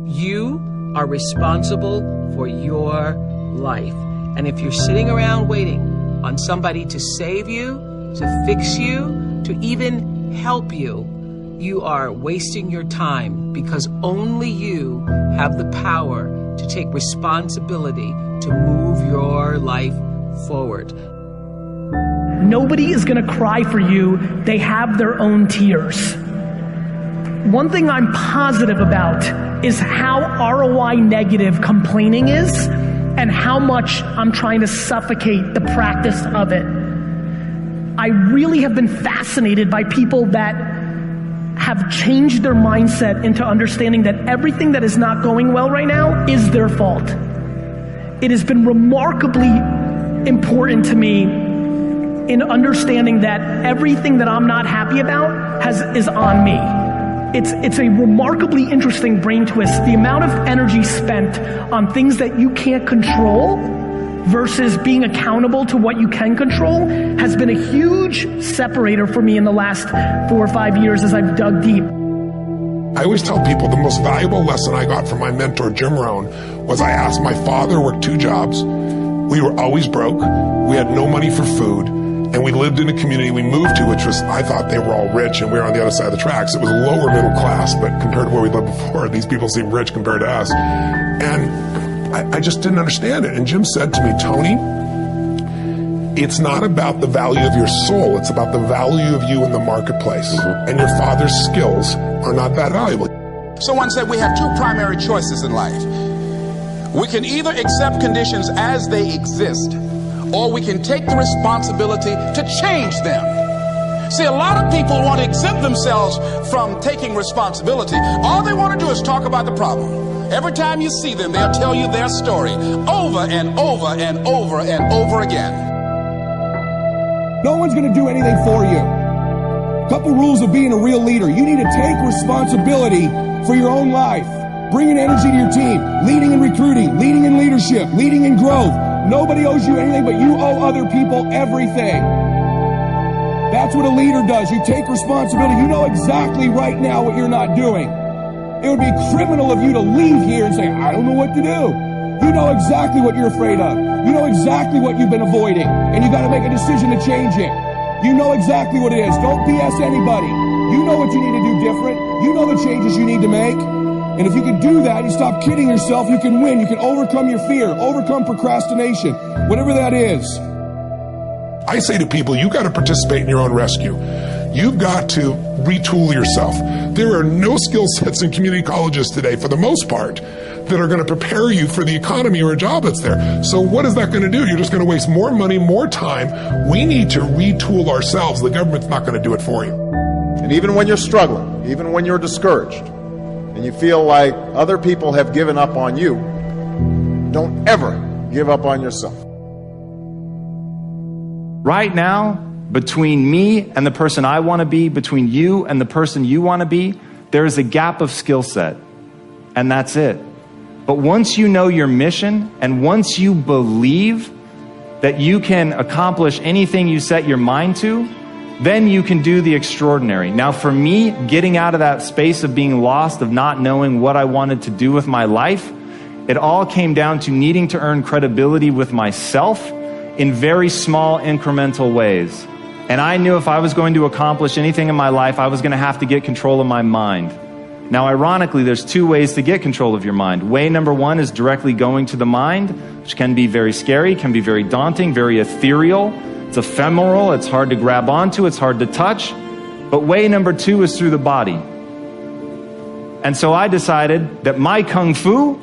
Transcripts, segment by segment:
You are responsible for your life. And if you're sitting around waiting on somebody to save you, to fix you, to even help you, you are wasting your time, because only you have the power to take responsibility to move your life forward. Nobody is going to cry for you. They have their own tears. One thing I'm positive about is how ROI negative complaining is and how much I'm trying to suffocate the practice of it. I really have been fascinated by people that have changed their mindset into understanding that everything that is not going well right now is their fault. It has been remarkably important to me in understanding that everything that I'm not happy about is on me. It's a remarkably interesting brain twist. The amount of energy spent on things that you can't control versus being accountable to what you can control has been a huge separator for me in the last 4 or 5 years as I've dug deep. I always tell people the most valuable lesson I got from my mentor, Jim Rohn, was I asked my father, worked 2 jobs. We were always broke. We had no money for food. And we lived in a community we moved to, which was, I thought they were all rich and we were on the other side of the tracks. It was lower middle class, but compared to where we lived before, these people seem rich compared to us. And I just didn't understand it. And Jim said to me, Tony, it's not about the value of your soul. It's about the value of you in the marketplace. And your father's skills are not that valuable. Someone said we have 2 primary choices in life. We can either accept conditions as they exist, or we can take the responsibility to change them. See, a lot of people want to exempt themselves from taking responsibility. All they want to do is talk about the problem. Every time you see them, they'll tell you their story over and over and over and over again. No one's going to do anything for you. A couple rules of being a real leader. You need to take responsibility for your own life. Bringing energy to your team, leading in recruiting, leading in leadership, leading in growth. Nobody owes you anything, but you owe other people everything. That's what a leader does. You take responsibility. You know exactly right now what you're not doing. It would be criminal of you to leave here and say, I don't know what to do. You know exactly what you're afraid of. You know exactly what you've been avoiding, and you got to make a decision to change it. You know exactly what it is. Don't BS anybody. You know what you need to do different. You know the changes you need to make. And if you can do that, you stop kidding yourself, you can win. You can overcome your fear, overcome procrastination, whatever that is. I say to people, you've got to participate in your own rescue. You've got to retool yourself. There are no skill sets in community colleges today, for the most part, that are going to prepare you for the economy or a job that's there. So what is that going to do? You're just going to waste more money, more time. We need to retool ourselves. The government's not going to do it for you. And even when you're struggling, even when you're discouraged, and you feel like other people have given up on you, don't ever give up on yourself. Right now, between me and the person I want to be, between you and the person you want to be, there is a gap of skill set, and that's it. But once you know your mission, and once you believe that you can accomplish anything you set your mind to, then you can do the extraordinary. Now for me, getting out of that space of being lost, of not knowing what I wanted to do with my life, it all came down to needing to earn credibility with myself in very small incremental ways. And I knew if I was going to accomplish anything in my life, I was going to have to get control of my mind. Now ironically, there's 2 ways to get control of your mind. Way number 1 is directly going to the mind, which can be very scary, can be very daunting, very ethereal. It's ephemeral, it's hard to grab onto, it's hard to touch. But way number 2 is through the body. And so I decided that my kung fu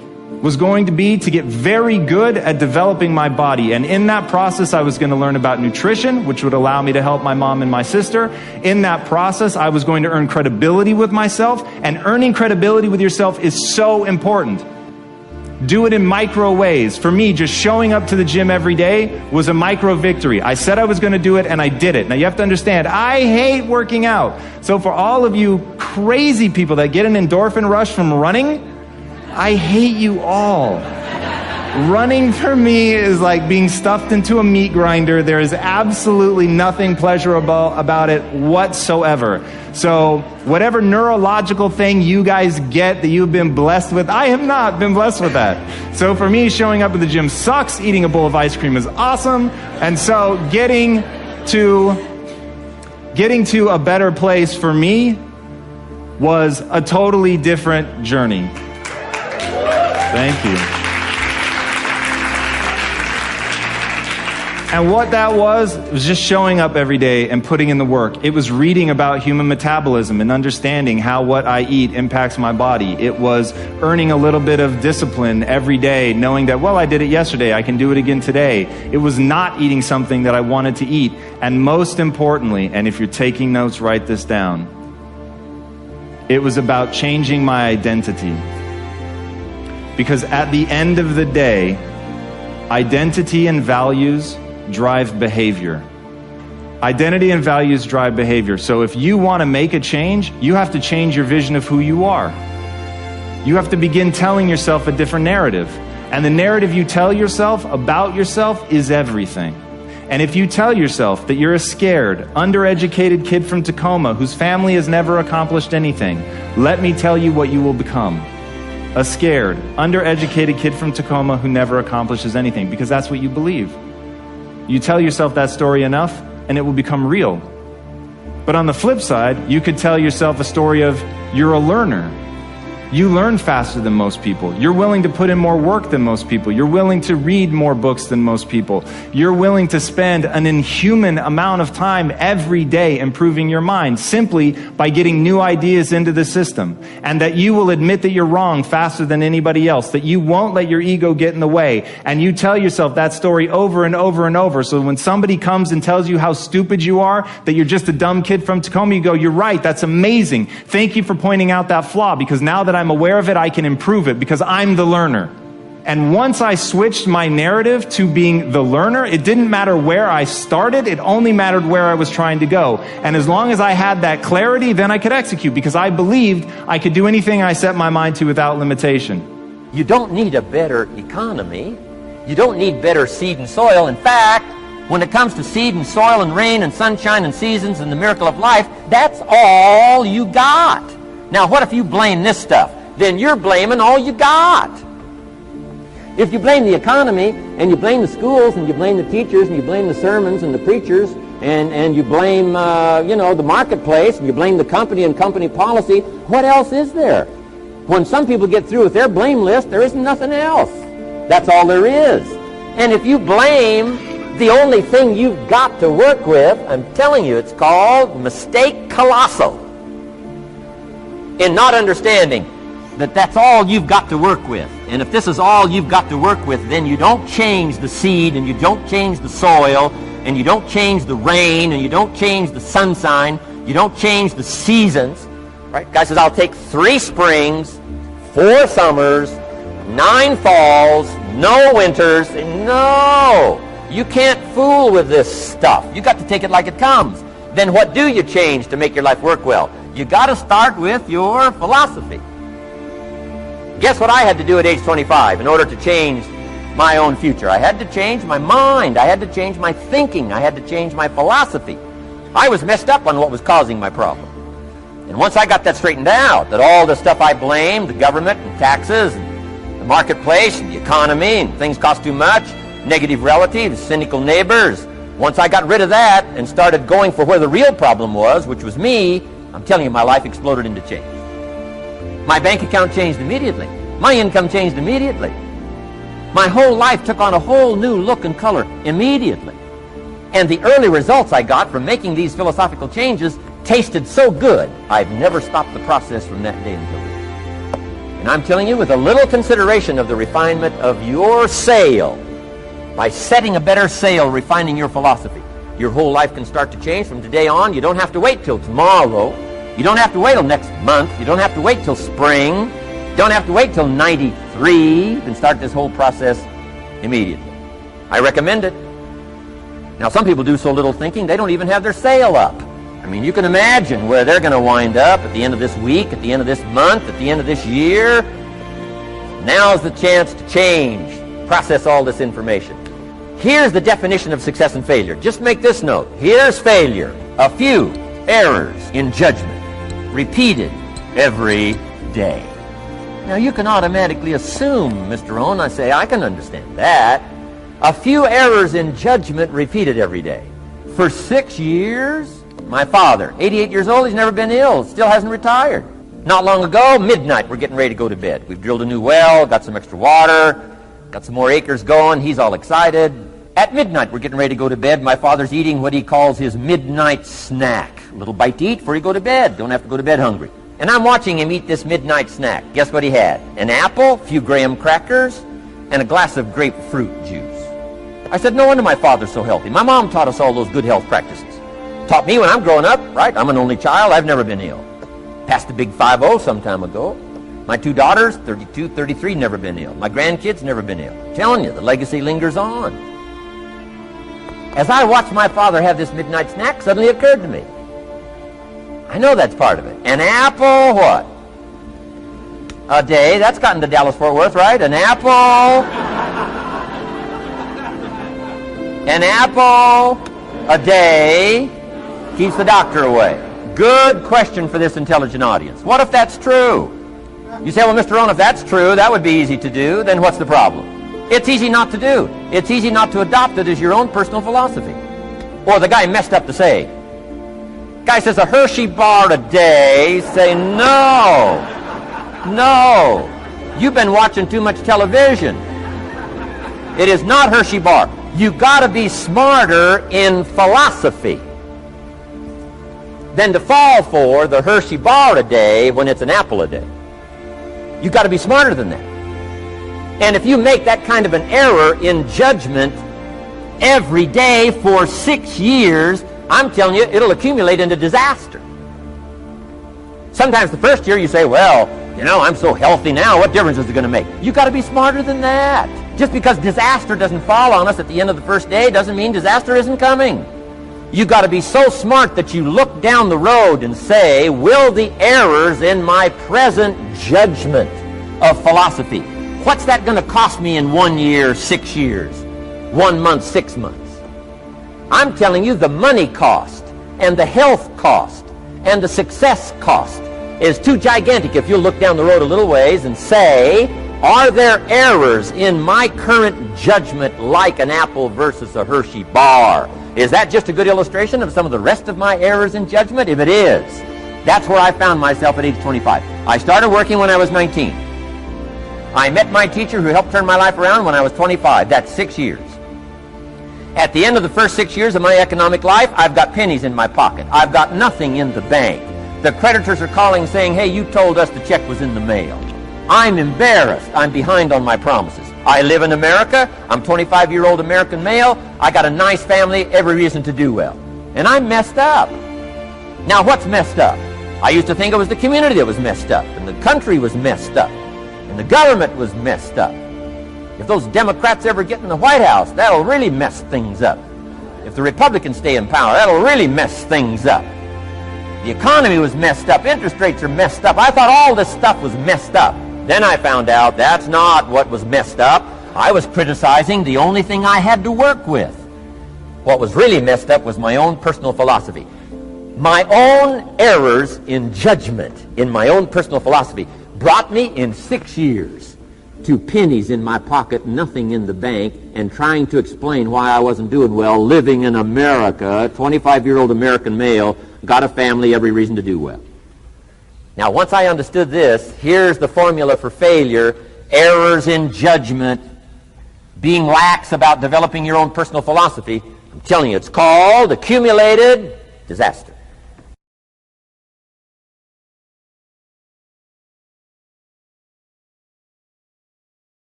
was going to be to get very good at developing my body. And in that process, I was going to learn about nutrition, which would allow me to help my mom and my sister. In that process, I was going to earn credibility with myself. And earning credibility with yourself is so important. Do it in micro ways. For me, just showing up to the gym every day was a micro victory. I said I was going to do it, and I did it. Now you have to understand, I hate working out. So for all of you crazy people that get an endorphin rush from running, I hate you all. Running for me is like being stuffed into a meat grinder. There is absolutely nothing pleasurable about it whatsoever. So whatever neurological thing you guys get that you've been blessed with, I have not been blessed with that. So for me, showing up at the gym sucks. Eating a bowl of ice cream is awesome. And so getting to a better place for me was a totally different journey. Thank you. And what that was just showing up every day and putting in the work. It was reading about human metabolism and understanding how what I eat impacts my body. It was earning a little bit of discipline every day, knowing that, well, I did it yesterday, I can do it again today. It was not eating something that I wanted to eat. And most importantly, and if you're taking notes, write this down, it was about changing my identity. Because at the end of the day, identity and values drive behavior. Identity and values drive behavior. So if you want to make a change, you have to change your vision of who you are. You have to begin telling yourself a different narrative. And the narrative you tell yourself about yourself is everything. And if you tell yourself that you're a scared, undereducated kid from Tacoma whose family has never accomplished anything, let me tell you what you will become. A scared, undereducated kid from Tacoma who never accomplishes anything, because that's what you believe. You tell yourself that story enough, and it will become real. But on the flip side, you could tell yourself a story of you're a learner. You learn faster than most people. You're willing to put in more work than most people. You're willing to read more books than most people. You're willing to spend an inhuman amount of time every day improving your mind simply by getting new ideas into the system. And that you will admit that you're wrong faster than anybody else. That you won't let your ego get in the way. And you tell yourself that story over and over and over. So when somebody comes and tells you how stupid you are, that you're just a dumb kid from Tacoma, you go, you're right, that's amazing. Thank you for pointing out that flaw, because now that I'm aware of it, I can improve it because I'm the learner. And once I switched my narrative to being the learner, it didn't matter where I started, it only mattered where I was trying to go. And as long as I had that clarity, then I could execute, because I believed I could do anything I set my mind to without limitation. You don't need a better economy. You don't need better seed and soil. In fact, when it comes to seed and soil and rain and sunshine and seasons and the miracle of life, that's all you got. Now, what if you blame this stuff? Then you're blaming all you got. If you blame the economy, and you blame the schools, and you blame the teachers, and you blame the sermons and the preachers, and you blame, the marketplace, and you blame the company and company policy, what else is there? When some people get through with their blame list, there isn't nothing else. That's all there is. And if you blame the only thing you've got to work with, I'm telling you, it's called mistake colossal. In not understanding that that's all you've got to work with. And if this is all you've got to work with, then you don't change the seed, and you don't change the soil, and you don't change the rain, and you don't change the sunshine, you don't change the seasons. Right? Guy says, I'll take 3 springs, 4 summers, 9 falls, no winters. No! You can't fool with this stuff. You got to take it like it comes. Then what do you change to make your life work well? You got to start with your philosophy. Guess what I had to do at age 25 in order to change my own future? I had to change my mind. I had to change my thinking. I had to change my philosophy. I was messed up on what was causing my problem. And once I got that straightened out, that all the stuff I blamed, the government and taxes and the marketplace and the economy and things cost too much, negative relatives, cynical neighbors, once I got rid of that and started going for where the real problem was, which was me, I'm telling you, my life exploded into change. My bank account changed immediately. My income changed immediately. My whole life took on a whole new look and color immediately. And the early results I got from making these philosophical changes tasted so good, I've never stopped the process from that day until today. And I'm telling you, with a little consideration of the refinement of your sail, by setting a better sail, refining your philosophy, your whole life can start to change from today on. You don't have to wait till tomorrow. You don't have to wait till next month. You don't have to wait till spring. You don't have to wait till 93. You can start this whole process immediately. I recommend it. Now, some people do so little thinking, they don't even have their sail up. I mean, you can imagine where they're going to wind up at the end of this week, at the end of this month, at the end of this year. Now's the chance to change process all this information. Here's the definition of success and failure. Just make this note. Here's failure. A few errors in judgment, repeated every day. Now you can automatically assume, Mr. Owen, I say, I can understand that. A few errors in judgment repeated every day. For 6 years, my father, 88 years old, he's never been ill, still hasn't retired. Not long ago, midnight, we're getting ready to go to bed. We've drilled a new well, got some extra water, got some more acres going, he's all excited. At midnight, we're getting ready to go to bed. My father's eating what he calls his midnight snack. A little bite to eat before you go to bed. Don't have to go to bed hungry. And I'm watching him eat this midnight snack. Guess what he had? An apple, a few graham crackers, and a glass of grapefruit juice. I said, no wonder my father's so healthy. My mom taught us all those good health practices. Taught me when I'm growing up, right? I'm an only child. I've never been ill. Passed the big 5-0 some time ago. My 2 daughters, 32, 33, never been ill. My grandkids, never been ill. I'm telling you, the legacy lingers on. As I watched my father have this midnight snack, suddenly it occurred to me. I know that's part of it. An apple, what? A day. That's gotten to Dallas-Fort Worth, right? An apple. An apple a day keeps the doctor away. Good question for this intelligent audience. What if that's true? You say, well, Mr. Rohn, if that's true, that would be easy to do. Then what's the problem? It's easy not to do. It's easy not to adopt it as your own personal philosophy. Or the guy messed up to say. Guy says a Hershey bar a day. Say, no. No. You've been watching too much television. It is not Hershey bar. You got to be smarter in philosophy than to fall for the Hershey bar a day when it's an apple a day. You got to be smarter than that. And if you make that kind of an error in judgment every day for 6 years, I'm telling you, it'll accumulate into disaster. Sometimes the first year you say, well, you know, I'm so healthy now, what difference is it going to make? You got to be smarter than that. Just because disaster doesn't fall on us at the end of the first day doesn't mean disaster isn't coming. You got to be so smart that you look down the road and say, will the errors in my present judgment of philosophy, what's that going to cost me in 1 year, 6 years, 1 month, 6 months? I'm telling you, the money cost and the health cost and the success cost is too gigantic if you look down the road a little ways and say, are there errors in my current judgment like an apple versus a Hershey bar? Is that just a good illustration of some of the rest of my errors in judgment? If it is, that's where I found myself at age 25. I started working when I was 19. I met my teacher who helped turn my life around when I was 25. That's 6 years. At the end of the first 6 years of my economic life, I've got pennies in my pocket. I've got nothing in the bank. The creditors are calling saying, hey, you told us the check was in the mail. I'm embarrassed. I'm behind on my promises. I live in America. I'm 25-year-old American male. I got a nice family, every reason to do well. And I'm messed up. Now, what's messed up? I used to think it was the community that was messed up, and the country was messed up, and the government was messed up. If those Democrats ever get in the White House, that'll really mess things up. If the Republicans stay in power, that'll really mess things up. The economy was messed up. Interest rates are messed up. I thought all this stuff was messed up. Then I found out that's not what was messed up. I was criticizing the only thing I had to work with. What was really messed up was my own personal philosophy. My own errors in judgment in my own personal philosophy brought me in 6 years to pennies in my pocket, nothing in the bank, and trying to explain why I wasn't doing well, living in America, 25-year-old American male, got a family, every reason to do well. Now, once I understood this, here's the formula for failure: errors in judgment, being lax about developing your own personal philosophy. I'm telling you, it's called accumulated disaster.